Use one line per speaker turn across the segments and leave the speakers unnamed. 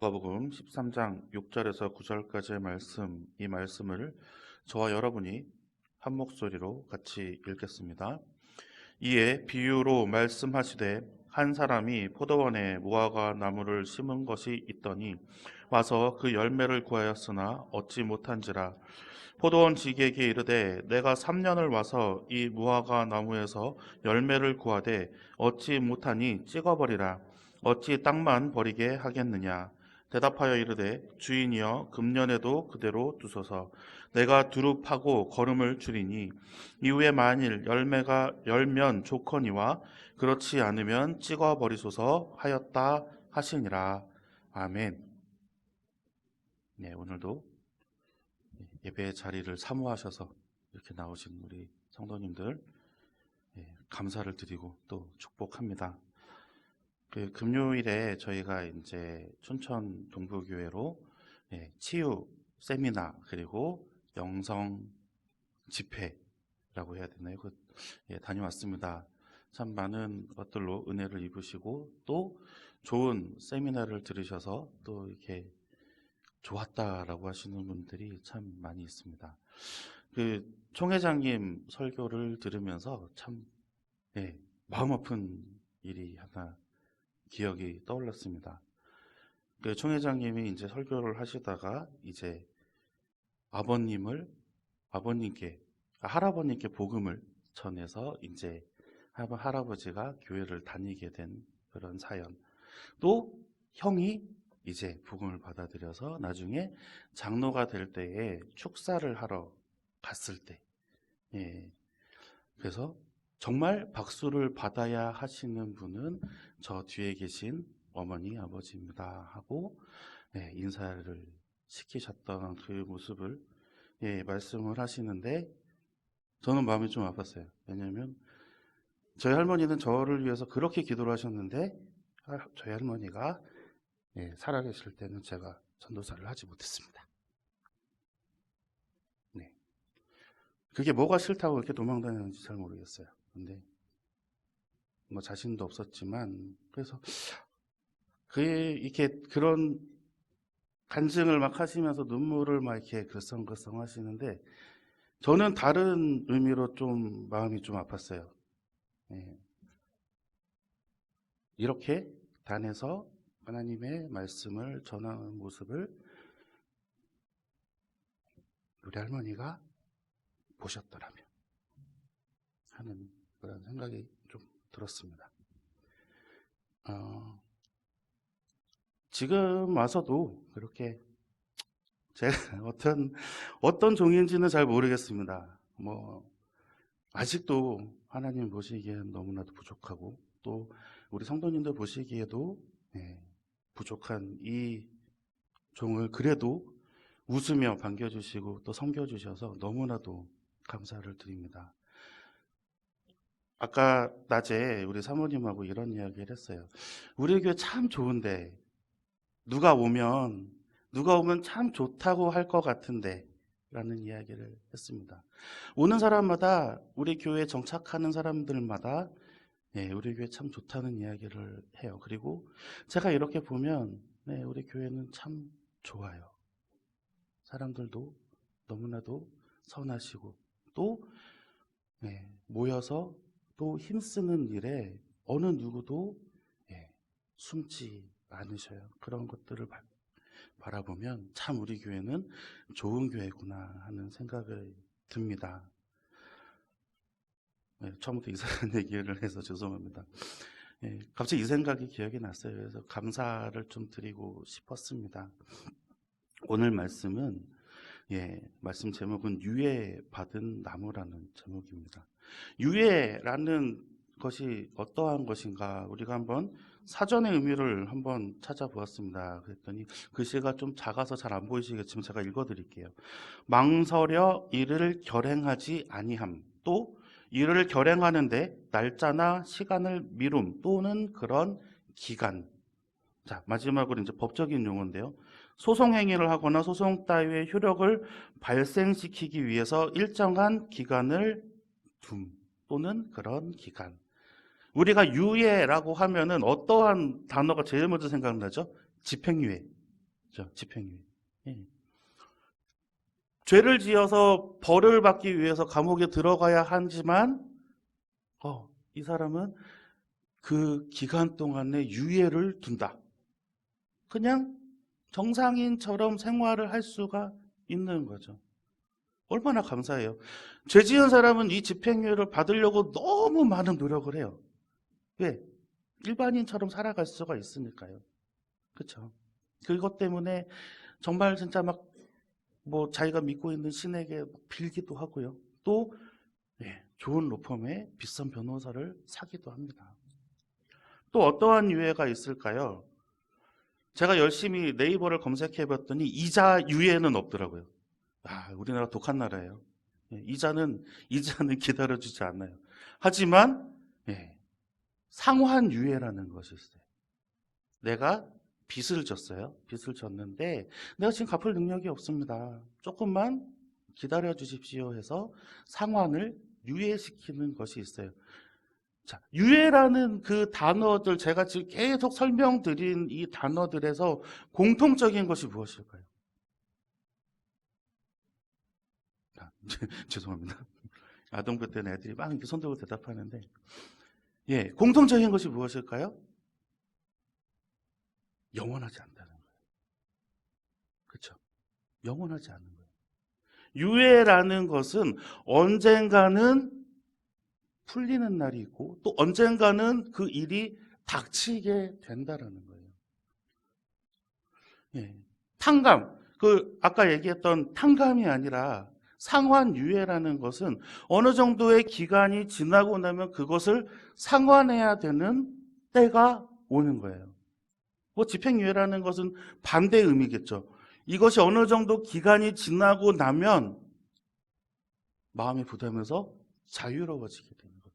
누가복음 13장 6절에서 9절까지의 말씀, 이 말씀을 저와 여러분이 한 목소리로 같이 읽겠습니다. 이에 비유로 말씀하시되 한 사람이 포도원에 무화과 나무를 심은 것이 있더니 와서 그 열매를 구하였으나 얻지 못한지라. 포도원 지기에게 이르되 내가 3년을 와서 이 무화과 나무에서 열매를 구하되 얻지 못하니 찍어버리라. 어찌 땅만 버리게 하겠느냐. 대답하여 이르되 주인이여 금년에도 그대로 두소서. 내가 두루 파고 거름을 줄이니 이후에 만일 열매가 열면 좋거니와 그렇지 않으면 찍어버리소서 하였다 하시니라. 아멘. 네, 오늘도 예배의 자리를 사모하셔서 이렇게 나오신 우리 성도님들 감사를 드리고 또 축복합니다. 그 금요일에 저희가 이제 춘천 동부교회로 치유 세미나 그리고 영성 집회라고 해야 되나요? 다녀왔습니다. 참 많은 것들로 은혜를 입으시고 또 좋은 세미나를 들으셔서 또 이렇게 좋았다라고 하시는 분들이 참 많이 있습니다. 그 총회장님 설교를 들으면서 참 마음 아픈 일이 하나 기억이 떠올랐습니다. 그 총회장님이 이제 설교를 하시다가 이제 할아버님께 복음을 전해서 이제 할아버지가 교회를 다니게 된 그런 사연. 또 형이 이제 복음을 받아들여서 나중에 장로가 될 때에 축사를 하러 갔을 때, 그래서 정말 박수를 받아야 하시는 분은 저 뒤에 계신 어머니, 아버지입니다 하고 인사를 시키셨던 그 모습을 말씀을 하시는데 저는 마음이 좀 아팠어요. 왜냐하면 저희 할머니는 저를 위해서 그렇게 기도를 하셨는데 저희 할머니가 살아계실 때는 제가 전도사를 하지 못했습니다. 네. 그게 뭐가 싫다고 이렇게 도망다니는지 잘 모르겠어요. 근데 뭐 자신도 없었지만 그래서 이렇게 그런 간증을 막 하시면서 눈물을 막 이렇게 글썽글썽 하시는데 저는 다른 의미로 좀 마음이 좀 아팠어요. 이렇게 단에서 하나님의 말씀을 전하는 모습을 우리 할머니가 보셨더라면 하는 그런 생각이 좀 들었습니다. 지금 와서도 그렇게 제가 어떤 종인지는 잘 모르겠습니다. 뭐 아직도 하나님 보시기에는 너무나도 부족하고 또 우리 성도님들 보시기에도 부족한 이 종을 그래도 웃으며 반겨주시고 또 섬겨주셔서 너무나도 감사를 드립니다. 아까 낮에 우리 사모님하고 이런 이야기를 했어요. 우리 교회 참 좋은데 누가 오면 참 좋다고 할 것 같은데 라는 이야기를 했습니다. 오는 사람마다 우리 교회에 정착하는 사람들마다 우리 교회 참 좋다는 이야기를 해요. 그리고 제가 이렇게 보면 우리 교회는 참 좋아요. 사람들도 너무나도 선하시고 또 모여서 또 힘쓰는 일에 어느 누구도 숨지 않으셔요. 그런 것들을 바라보면 참 우리 교회는 좋은 교회구나 하는 생각을 듭니다. 처음부터 이상한 얘기를 해서 죄송합니다. 갑자기 이 생각이 기억이 났어요. 그래서 감사를 좀 드리고 싶었습니다. 오늘 말씀은 말씀 제목은 유예받은 나무라는 제목입니다. 유예라는 것이 어떠한 것인가 우리가 한번 사전의 의미를 한번 찾아보았습니다. 그랬더니 글씨가 좀 작아서 잘 안 보이시겠지만 제가 읽어드릴게요. 망설여 이를 결행하지 아니함, 또 이를 결행하는데 날짜나 시간을 미룸 또는 그런 기간. 자, 마지막으로 이제 법적인 용어인데요. 소송 행위를 하거나 소송 따위의 효력을 발생시키기 위해서 일정한 기간을 둠 또는 그런 기간. 우리가 유예라고 하면은 어떠한 단어가 제일 먼저 생각나죠? 집행유예. 집행유예. 예. 죄를 지어서 벌을 받기 위해서 감옥에 들어가야 하지만 이 사람은 그 기간 동안에 유예를 둔다. 그냥 정상인처럼 생활을 할 수가 있는 거죠. 얼마나 감사해요. 죄 지은 사람은 이 집행유예를 받으려고 너무 많은 노력을 해요. 왜? 일반인처럼 살아갈 수가 있으니까요. 그렇죠? 그것 때문에 정말 진짜 막 자기가 믿고 있는 신에게 빌기도 하고요. 또 좋은 로펌에 비싼 변호사를 사기도 합니다. 또 어떠한 유예가 있을까요? 제가 열심히 네이버를 검색해 봤더니 이자 유예는 없더라고요. 우리나라 독한 나라예요. 이자는 기다려주지 않아요. 하지만 상환 유예라는 것이 있어요. 내가 빚을 졌어요. 빚을 졌는데 내가 지금 갚을 능력이 없습니다. 조금만 기다려 주십시오 해서 상환을 유예시키는 것이 있어요. 자, 유예라는 그 단어들, 제가 지금 계속 설명드린 이 단어들에서 공통적인 것이 무엇일까요? 죄송합니다. 아동부 때는 애들이 막 이렇게 손들고 대답하는데, 공통적인 것이 무엇일까요? 영원하지 않다는 거예요. 그렇죠? 영원하지 않는 거예요. 유예라는 것은 언젠가는 풀리는 날이 있고 또 언젠가는 그 일이 닥치게 된다라는 거예요. 탕감, 아까 얘기했던 탕감이 아니라 상환유예라는 것은 어느 정도의 기간이 지나고 나면 그것을 상환해야 되는 때가 오는 거예요. 집행유예라는 것은 반대 의미겠죠. 이것이 어느 정도 기간이 지나고 나면 마음이 부담해서 자유로워지게 되는 겁니다.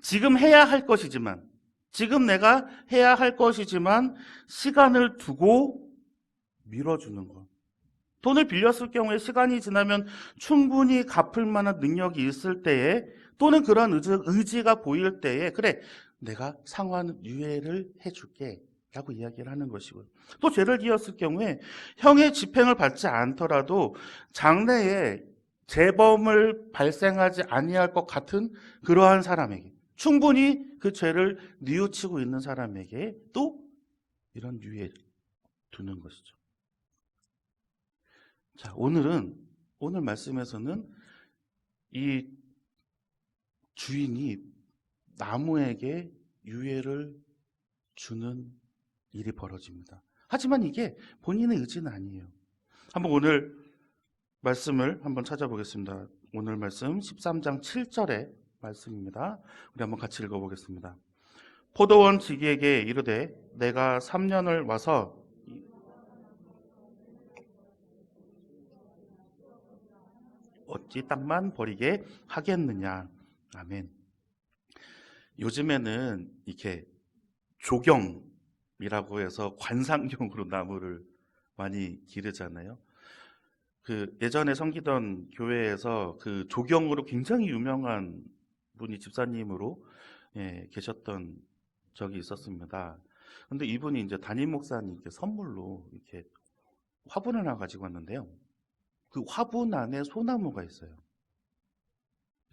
지금 해야 할 것이지만, 지금 내가 해야 할 것이지만 시간을 두고 미뤄주는 것. 돈을 빌렸을 경우에 시간이 지나면 충분히 갚을 만한 능력이 있을 때에, 또는 그런 의지가 보일 때에, 그래, 내가 상환 유예를 해줄게 라고 이야기를 하는 것이고요. 또 죄를 지었을 경우에 형의 집행을 받지 않더라도 장래에 재범을 발생하지 아니할 것 같은 그러한 사람에게, 충분히 그 죄를 뉘우치고 있는 사람에게 또 이런 유예를 두는 것이죠. 자, 오늘 말씀에서는 이 주인이 나무에게 유예를 주는 일이 벌어집니다. 하지만 이게 본인의 의지는 아니에요. 한번 오늘 말씀을 한번 찾아보겠습니다. 오늘 말씀 13장 7절의 말씀입니다. 우리 한번 같이 읽어보겠습니다. 포도원 지기에게 이르되 내가 3년을 와서 어찌 땅만 버리게 하겠느냐. 아멘. 요즘에는 이렇게 조경이라고 해서 관상용으로 나무를 많이 기르잖아요. 예전에 섬기던 교회에서 그 조경으로 굉장히 유명한 분이 집사님으로 계셨던 적이 있었습니다. 근데 이분이 이제 담임 목사님께 선물로 이렇게 화분 하나 가지고 왔는데요. 그 화분 안에 소나무가 있어요.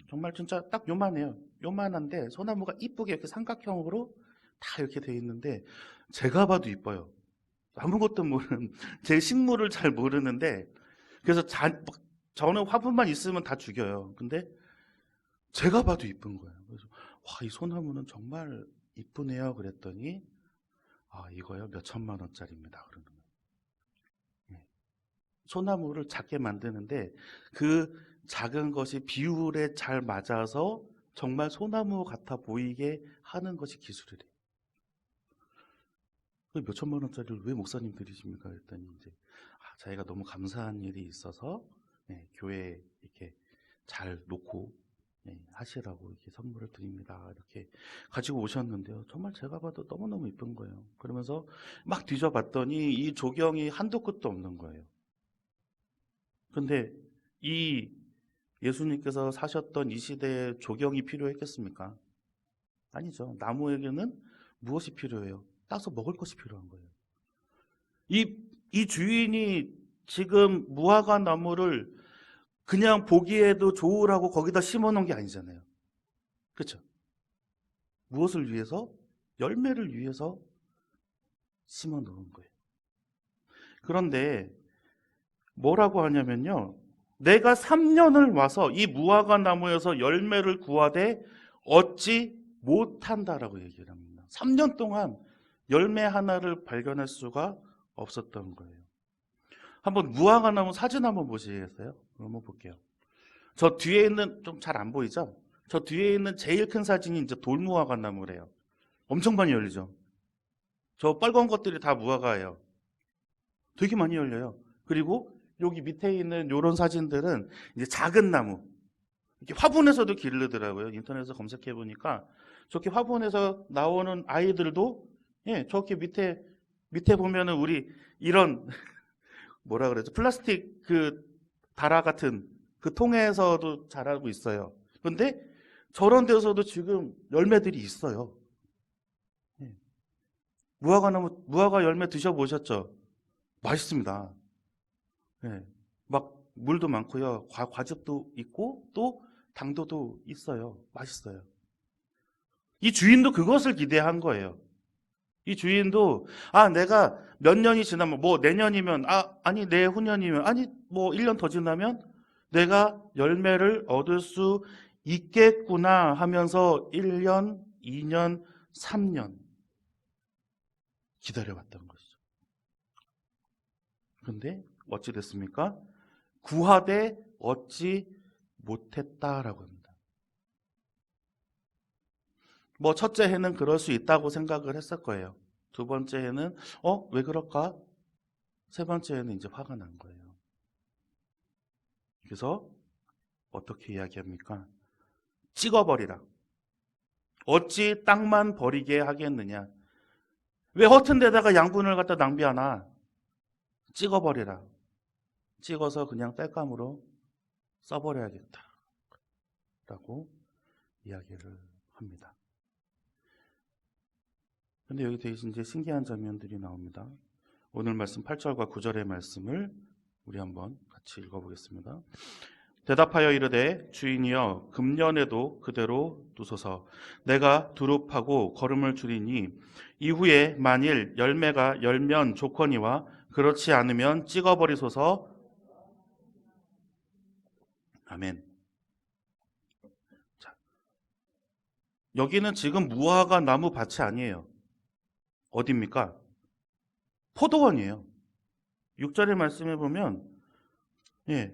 정말 진짜 딱 요만해요. 요만한데 소나무가 이쁘게 이렇게 삼각형으로 다 이렇게 돼 있는데 제가 봐도 이뻐요. 아무것도 모르는, 제 식물을 잘 모르는데, 그래서 저는 화분만 있으면 다 죽여요. 근데 제가 봐도 이쁜 거예요. 그래서 이 소나무는 정말 이쁘네요. 그랬더니 이거요 몇 천만 원짜리입니다. 그러는 거예요. 소나무를 작게 만드는데 그 작은 것이 비율에 잘 맞아서 정말 소나무 같아 보이게 하는 것이 기술이래요. 몇 천만 원짜리를 왜 목사님 드리십니까? 그랬더니 이제 자기가 너무 감사한 일이 있어서 교회에 이렇게 잘 놓고 하시라고 이렇게 선물을 드립니다. 이렇게 가지고 오셨는데요. 정말 제가 봐도 너무너무 이쁜 거예요. 그러면서 막 뒤져봤더니 이 조경이 한도 끝도 없는 거예요. 근데 이 예수님께서 사셨던 이 시대에 조경이 필요했겠습니까? 아니죠. 나무에게는 무엇이 필요해요? 따서 먹을 것이 필요한 거예요. 이 주인이 지금 무화과 나무를 그냥 보기에도 좋으라고 거기다 심어 놓은 게 아니잖아요. 그렇죠? 무엇을 위해서? 열매를 위해서 심어 놓은 거예요. 그런데 뭐라고 하냐면요. 내가 3년을 와서 이 무화과 나무에서 열매를 구하되 얻지 못한다라고 얘기를 합니다. 3년 동안 열매 하나를 발견할 수가 없었던 거예요. 한번 무화과 나무 사진 한번 보시겠어요? 한번 볼게요. 저 뒤에 있는, 좀 잘 안 보이죠? 저 뒤에 있는 제일 큰 사진이 이제 돌무화과 나무래요. 엄청 많이 열리죠? 저 빨간 것들이 다 무화과예요. 되게 많이 열려요. 그리고 여기 밑에 있는 이런 사진들은 이제 작은 나무. 이렇게 화분에서도 기르더라고요. 인터넷에서 검색해 보니까 저렇게 화분에서 나오는 아이들도 예, 저렇게 밑에 보면은 우리 이런 뭐라 그러죠? 플라스틱 그 다라 같은 그 통에서도 자라고 있어요. 그런데 저런 데서도 지금 열매들이 있어요. 예. 무화과 열매 드셔보셨죠? 맛있습니다. 예. 막 물도 많고요. 과즙도 있고 또 당도도 있어요. 맛있어요. 이 주인도 그것을 기대한 거예요. 이 주인도 내가 몇 년이 지나면 뭐 내년이면 아니 내후년이면 아니 뭐 1년 더 지나면 내가 열매를 얻을 수 있겠구나 하면서 1년, 2년, 3년 기다려왔던 것이죠. 그런데 어찌 됐습니까? 구하되 얻지 못했다라고 합니다. 뭐 첫째 해는 그럴 수 있다고 생각을 했을 거예요. 두 번째 해는 왜 그럴까? 세 번째 해는 이제 화가 난 거예요. 그래서 어떻게 이야기합니까? 찍어버리라. 어찌 땅만 버리게 하겠느냐? 왜 허튼 데다가 양분을 갖다 낭비하나? 찍어버리라. 찍어서 그냥 땔감으로 써버려야겠다. 라고 이야기를 합니다. 근데 여기 되게 이제 신기한 장면들이 나옵니다. 오늘 말씀 8절과 9절의 말씀을 우리 한번 같이 읽어보겠습니다. 대답하여 이르되 주인이여 금년에도 그대로 두소서. 내가 두릅하고 걸음을 줄이니 이후에 만일 열매가 열면 좋거니와 그렇지 않으면 찍어버리소서. 아멘. 자, 여기는 지금 무화과 나무 밭이 아니에요. 어디입니까? 포도원이에요. 6절의 말씀에 보면 예,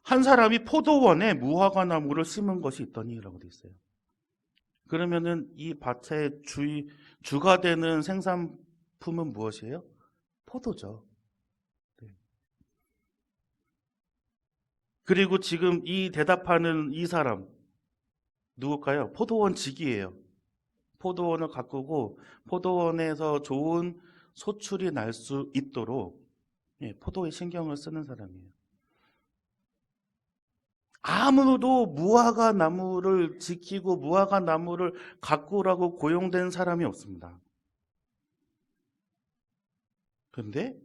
한 사람이 포도원에 무화과 나무를 심은 것이 있더니라고 되어 있어요. 그러면은 이 밭의 주가 되는 생산품은 무엇이에요? 포도죠. 네. 그리고 지금 이 대답하는 이 사람 누굴까요? 포도원 직이에요. 포도원을 가꾸고 포도원에서 좋은 소출이 날 수 있도록 포도에 신경을 쓰는 사람이에요. 아무도 무화과 나무를 지키고 무화과 나무를 가꾸라고 고용된 사람이 없습니다. 그런데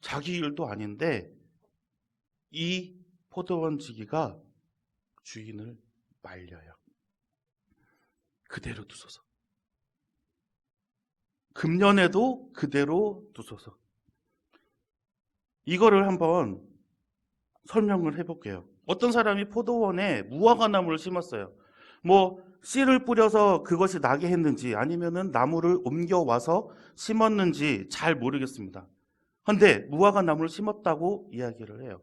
자기 일도 아닌데 이 포도원 지기가 주인을 말려요. 그대로 두소서. 금년에도 그대로 두소서. 이거를 한번 설명을 해볼게요. 어떤 사람이 포도원에 무화과 나무를 심었어요. 뭐 씨를 뿌려서 그것이 나게 했는지 아니면은 나무를 옮겨와서 심었는지 잘 모르겠습니다. 그런데 무화과 나무를 심었다고 이야기를 해요.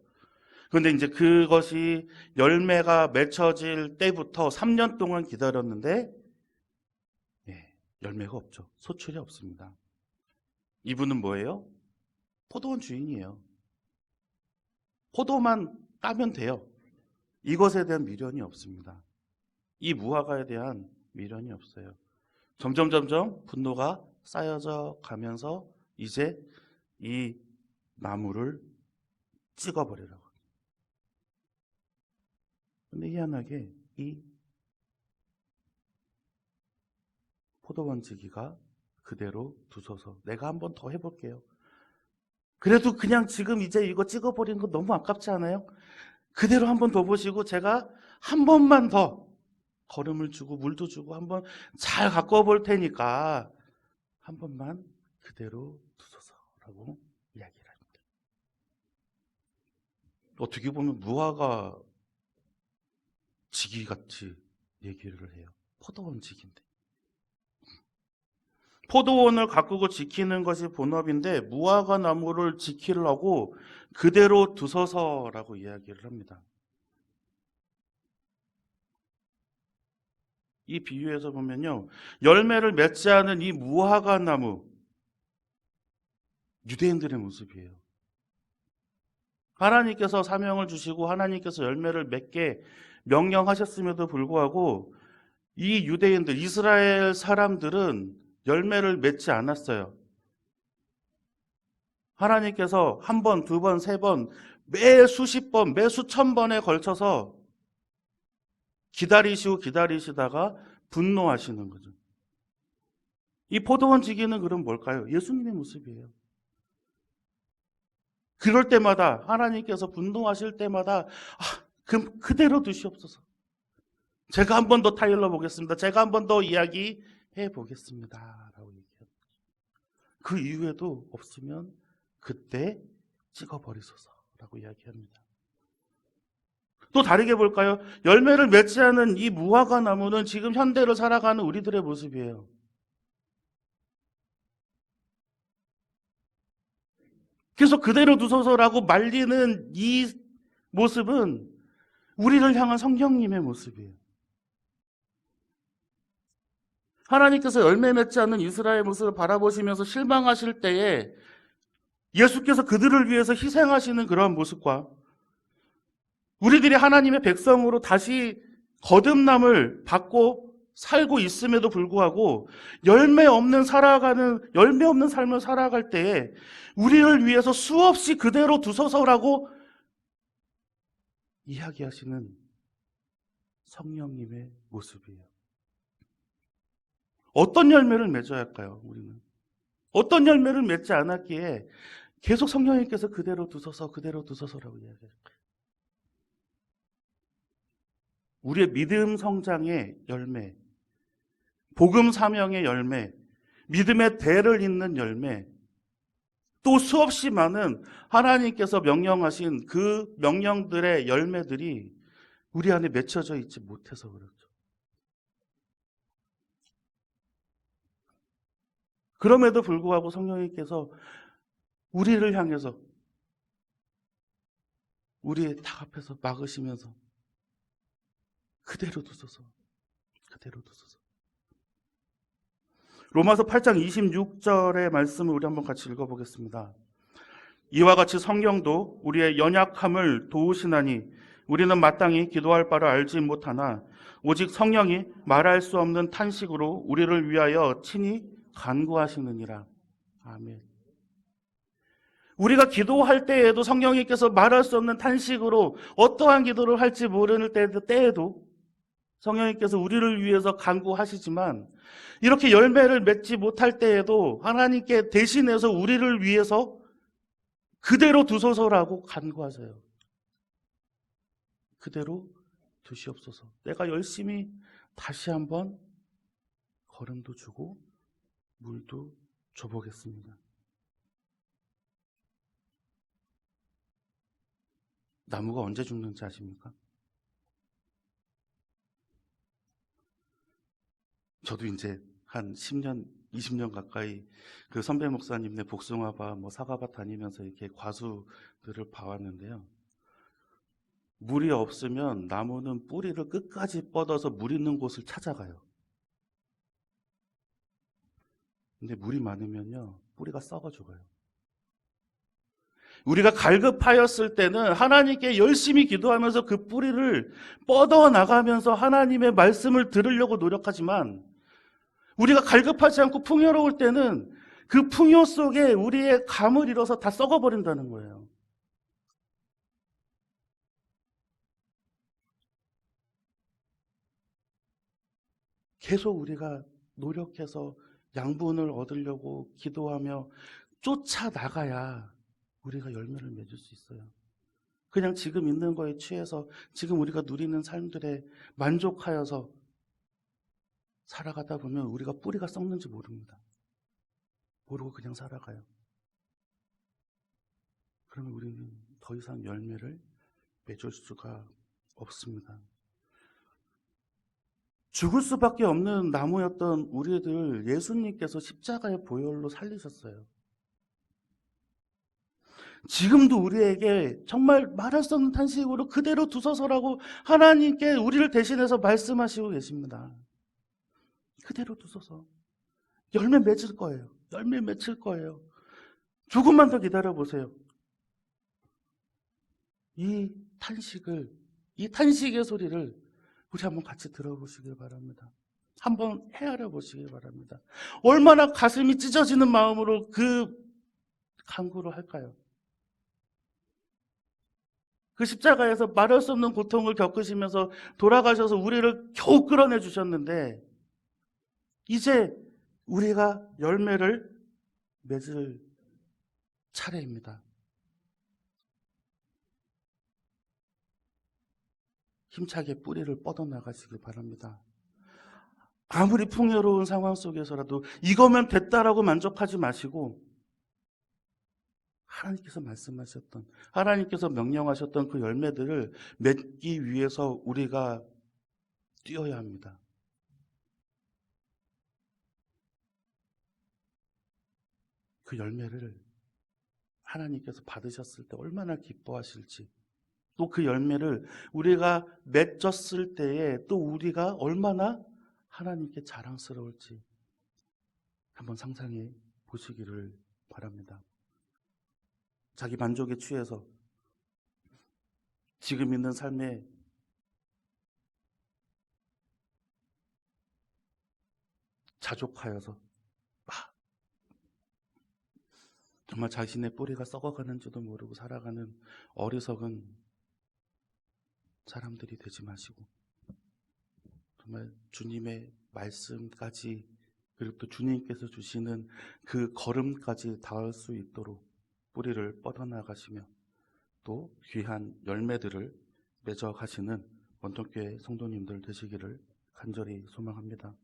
그런데 이제 그것이 열매가 맺혀질 때부터 3년 동안 기다렸는데 열매가 없죠. 소출이 없습니다. 이분은 뭐예요? 포도원 주인이에요. 포도만 따면 돼요. 이것에 대한 미련이 없습니다. 이 무화과에 대한 미련이 없어요. 점점 분노가 쌓여져 가면서 이제 이 나무를 찍어버리라고. 근데 희한하게 이 포도원 지기가 그대로 두소서. 내가 한 번 더 해볼게요. 그래도 그냥 지금 이제 이거 찍어버리는 거 너무 아깝지 않아요? 그대로 한 번 더 보시고 제가 한 번만 더 걸음을 주고 물도 주고 한번 잘 가꿔 볼 테니까 한 번만 그대로 두소서라고 이야기를 합니다. 어떻게 보면 무화과 지기같이 얘기를 해요. 포도원 지기인데. 포도원을 가꾸고 지키는 것이 본업인데 무화과 나무를 지키려고 그대로 두소서라고 이야기를 합니다. 이 비유에서 보면요, 열매를 맺지 않은 이 무화과 나무, 유대인들의 모습이에요. 하나님께서 사명을 주시고 하나님께서 열매를 맺게 명령하셨음에도 불구하고 이 유대인들, 이스라엘 사람들은 열매를 맺지 않았어요. 하나님께서 한 번, 두 번, 세 번, 매 수십 번, 매 수천 번에 걸쳐서 기다리시다가 분노하시는 거죠. 이 포도원 지기는 그럼 뭘까요? 예수님의 모습이에요. 그럴 때마다 하나님께서 분노하실 때마다 그럼 그대로 두시옵소서. 제가 한 번 더 타일러 보겠습니다. 제가 한 번 더 이야기해 보겠습니다. 라고 얘기합니다. 그 이후에도 없으면 그때 찍어버리소서라고 이야기합니다. 또 다르게 볼까요? 열매를 맺지 않은 이 무화과 나무는 지금 현대를 살아가는 우리들의 모습이에요. 그래서 그대로 두소서라고 말리는 이 모습은 우리를 향한 성령님의 모습이에요. 하나님께서 열매 맺지 않는 이스라엘 모습을 바라보시면서 실망하실 때에 예수께서 그들을 위해서 희생하시는 그런 모습과 우리들이 하나님의 백성으로 다시 거듭남을 받고 살고 있음에도 불구하고 열매 없는 삶을 살아갈 때에 우리를 위해서 수없이 그대로 두소서라고 이야기하시는 성령님의 모습이에요. 어떤 열매를 맺어야 할까요? 우리는 어떤 열매를 맺지 않았기에 계속 성령님께서 그대로 두소서라고 이야기할까요? 우리의 믿음 성장의 열매, 복음 사명의 열매, 믿음의 대를 잇는 열매, 또 수없이 많은 하나님께서 명령하신 그 명령들의 열매들이 우리 안에 맺혀져 있지 못해서 그렇죠. 그럼에도 불구하고 성령님께서 우리를 향해서 우리의 다 앞에서 막으시면서 그대로 두소서. 로마서 8장 26절의 말씀을 우리 한번 같이 읽어보겠습니다. 이와 같이 성령도 우리의 연약함을 도우시나니 우리는 마땅히 기도할 바를 알지 못하나 오직 성령이 말할 수 없는 탄식으로 우리를 위하여 친히 간구하시느니라. 아멘. 우리가 기도할 때에도 성령님께서 말할 수 없는 탄식으로 어떠한 기도를 할지 모르는 때에도 성령님께서 우리를 위해서 간구하시지만 이렇게 열매를 맺지 못할 때에도 하나님께 대신해서 우리를 위해서 그대로 두소서라고 간구하세요. 그대로 두시옵소서. 내가 열심히 다시 한번 걸음도 주고 물도 줘보겠습니다. 나무가 언제 죽는지 아십니까? 저도 이제 한 10년, 20년 가까이 그 선배 목사님네 복숭아밭, 사과밭 다니면서 이렇게 과수들을 봐왔는데요. 물이 없으면 나무는 뿌리를 끝까지 뻗어서 물 있는 곳을 찾아가요. 근데 물이 많으면요, 뿌리가 썩어 죽어요. 우리가 갈급하였을 때는 하나님께 열심히 기도하면서 그 뿌리를 뻗어 나가면서 하나님의 말씀을 들으려고 노력하지만 우리가 갈급하지 않고 풍요로울 때는 그 풍요 속에 우리의 감을 잃어서 다 썩어버린다는 거예요. 계속 우리가 노력해서 양분을 얻으려고 기도하며 쫓아나가야 우리가 열매를 맺을 수 있어요. 그냥 지금 있는 거에 취해서 지금 우리가 누리는 삶들에 만족하여서 살아가다 보면 우리가 뿌리가 썩는지 모릅니다. 모르고 그냥 살아가요. 그러면 우리는 더 이상 열매를 맺을 수가 없습니다. 죽을 수밖에 없는 나무였던 우리들 예수님께서 십자가의 보혈로 살리셨어요. 지금도 우리에게 정말 말할 수 없는 탄식으로 그대로 두소서라고 하나님께 우리를 대신해서 말씀하시고 계십니다. 그대로 두소서. 열매 맺을 거예요. 열매 맺힐 거예요. 조금만 더 기다려보세요. 이 탄식의 소리를 우리 한번 같이 들어보시길 바랍니다. 한번 헤아려 보시길 바랍니다. 얼마나 가슴이 찢어지는 마음으로 그 간구를 할까요? 그 십자가에서 말할 수 없는 고통을 겪으시면서 돌아가셔서 우리를 겨우 끌어내 주셨는데 이제 우리가 열매를 맺을 차례입니다. 힘차게 뿌리를 뻗어나가시길 바랍니다. 아무리 풍요로운 상황 속에서라도 이거면 됐다라고 만족하지 마시고 하나님께서 말씀하셨던, 하나님께서 명령하셨던 그 열매들을 맺기 위해서 우리가 뛰어야 합니다. 그 열매를 하나님께서 받으셨을 때 얼마나 기뻐하실지, 또 그 열매를 우리가 맺었을 때에 또 우리가 얼마나 하나님께 자랑스러울지 한번 상상해 보시기를 바랍니다. 자기 만족에 취해서 지금 있는 삶에 자족하여서 정말 자신의 뿌리가 썩어가는지도 모르고 살아가는 어리석은 사람들이 되지 마시고 정말 주님의 말씀까지 그리고 또 주님께서 주시는 그 걸음까지 닿을 수 있도록 뿌리를 뻗어나가시며 또 귀한 열매들을 맺어 가시는 원통교회 성도님들 되시기를 간절히 소망합니다.